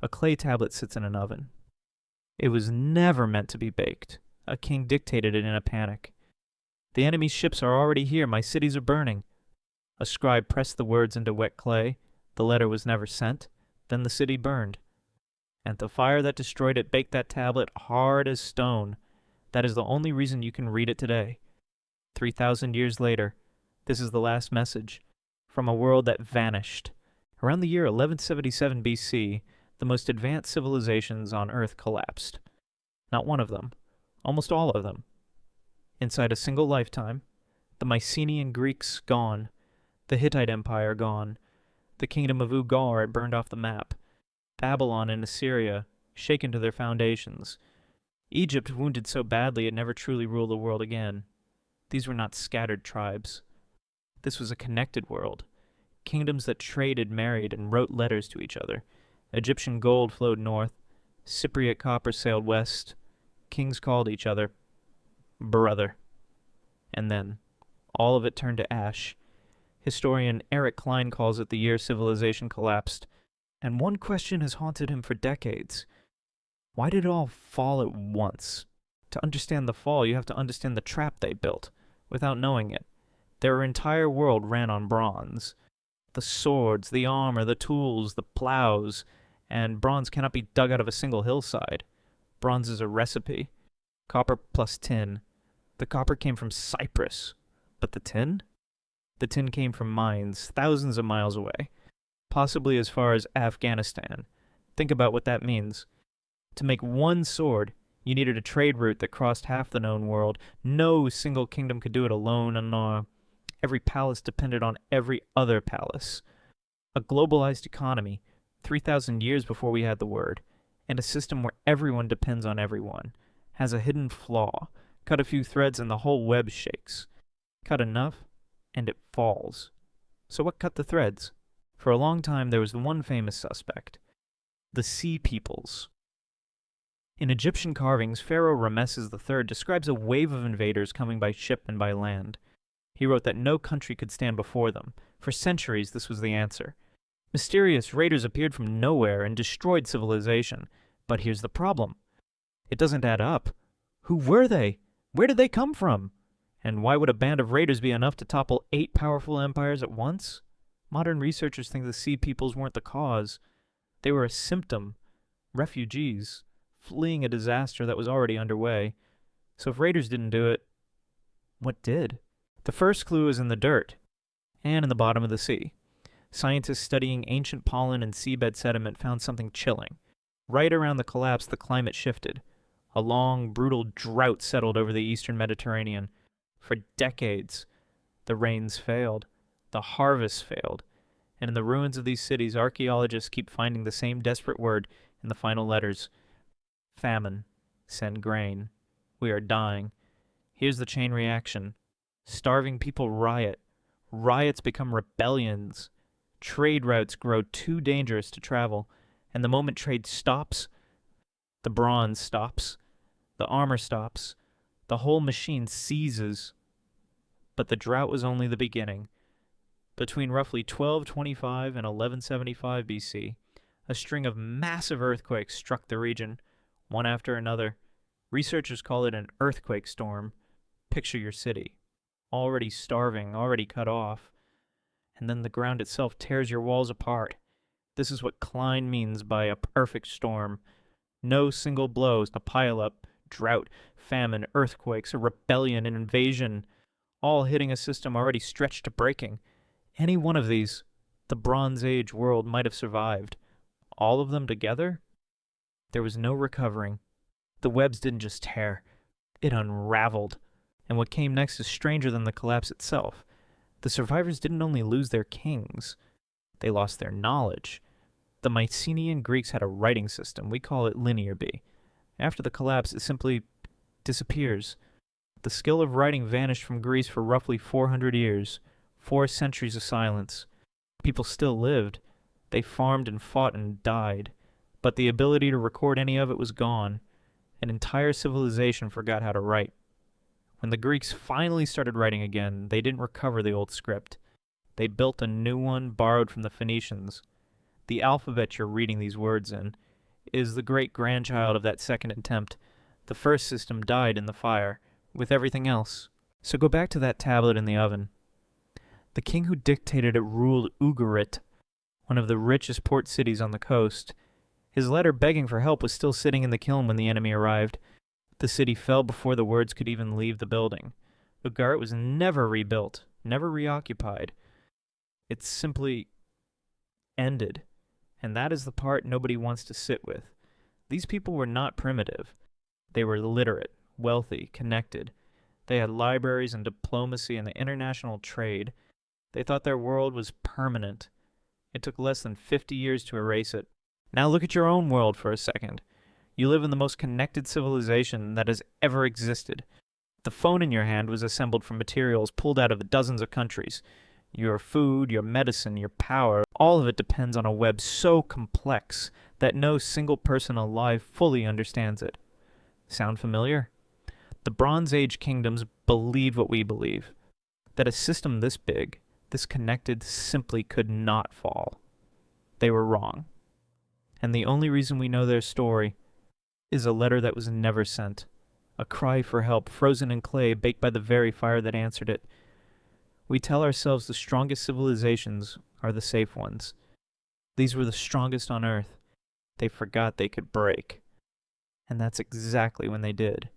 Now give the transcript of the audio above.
A clay tablet sits in an oven. It was never meant to be baked. A king dictated it in a panic. The enemy's ships are already here. My cities are burning. A scribe pressed the words into wet clay. The letter was never sent. Then the city burned. And the fire that destroyed it baked that tablet hard as stone. That is the only reason you can read it today. 3,000 years later, this is the last message from a world that vanished. Around the year 1177 BC, the most advanced civilizations on Earth collapsed. Not one of them, almost all of them. Inside a single lifetime, the Mycenaean Greeks gone, the Hittite Empire gone, the kingdom of Ugar had burned off the map, Babylon and Assyria shaken to their foundations, Egypt wounded so badly it never truly ruled the world again. These were not scattered tribes. This was a connected world. Kingdoms that traded, married, and wrote letters to each other. Egyptian gold flowed north. Cypriot copper sailed west. Kings called each other brother. And then, all of it turned to ash. Historian Eric Cline calls it the year civilization collapsed. And one question has haunted him for decades. Why did it all fall at once? To understand the fall, you have to understand the trap they built, without knowing it. Their entire world ran on bronze. The swords, the armor, the tools, the plows, and bronze cannot be dug out of a single hillside. Bronze is a recipe. Copper plus tin. The copper came from Cyprus. But the tin? The tin came from mines thousands of miles away, possibly as far as Afghanistan. Think about what that means. To make one sword, you needed a trade route that crossed half the known world. No single kingdom could do it alone, and every palace depended on every other palace. A globalized economy, 3,000 years before we had the word, and a system where everyone depends on everyone, has a hidden flaw. Cut a few threads and the whole web shakes. Cut enough, and it falls. So what cut the threads? For a long time there was the one famous suspect. The Sea Peoples. In Egyptian carvings, Pharaoh Rameses III describes a wave of invaders coming by ship and by land. He wrote that no country could stand before them. For centuries, this was the answer. Mysterious raiders appeared from nowhere and destroyed civilization. But here's the problem. It doesn't add up. Who were they? Where did they come from? And why would a band of raiders be enough to topple 8 powerful empires at once? Modern researchers think the Sea Peoples weren't the cause. They were a symptom. Refugees, fleeing a disaster that was already underway. So if raiders didn't do it, what did? The first clue is in the dirt, and in the bottom of the sea. Scientists studying ancient pollen and seabed sediment found something chilling. Right around the collapse, the climate shifted. A long, brutal drought settled over the eastern Mediterranean. For decades, the rains failed. The harvests failed. And in the ruins of these cities, archaeologists keep finding the same desperate word in the final letters. Famine. Send grain. We are dying. Here's the chain reaction. Starving people riot. Riots become rebellions. Trade routes grow too dangerous to travel. And the moment trade stops, the bronze stops. The armor stops. The whole machine seizes. But the drought was only the beginning. Between roughly 1225 and 1175 BC, a string of massive earthquakes struck the region, one after another. Researchers call it an earthquake storm. Picture your city, already starving, already cut off, and then the ground itself tears your walls apart. This is what Cline means by a perfect storm. No single blow to pile up drought, famine, earthquakes, a rebellion, an invasion, all hitting a system already stretched to breaking. Any one of these, the Bronze Age world might have survived. All of them together? There was no recovering. The webs didn't just tear. It unraveled. And what came next is stranger than the collapse itself. The survivors didn't only lose their kings, they lost their knowledge. The Mycenaean Greeks had a writing system. We call it linear B. After the collapse, it simply disappears. The skill of writing vanished from Greece for roughly 400 years. 4 centuries of silence. People still lived. They farmed and fought and died. But the ability to record any of it was gone. An entire civilization forgot how to write. When the Greeks finally started writing again, they didn't recover the old script. They built a new one borrowed from the Phoenicians. The alphabet you're reading these words in, is the great-grandchild of that second attempt. The first system died in the fire, with everything else. So go back to that tablet in the oven. The king who dictated it ruled Ugarit, one of the richest port cities on the coast. His letter begging for help was still sitting in the kiln when the enemy arrived. The city fell before the words could even leave the building. Ugarit was never rebuilt, never reoccupied. It simply ended. And that is the part nobody wants to sit with. These people were not primitive. They were literate, wealthy, connected. They had libraries and diplomacy and the international trade. They thought their world was permanent. It took less than 50 years to erase it. Now look at your own world for a second. You live in the most connected civilization that has ever existed. The phone in your hand was assembled from materials pulled out of dozens of countries. Your food, your medicine, your power, all of it depends on a web so complex that no single person alive fully understands it. Sound familiar? The Bronze Age kingdoms believed what we believe, that a system this big, this connected, simply could not fall. They were wrong. And the only reason we know their story is a letter that was never sent, a cry for help frozen in clay baked by the very fire that answered it. We tell ourselves the strongest civilizations are the safe ones. These were the strongest on Earth. They forgot they could break. And that's exactly when they did.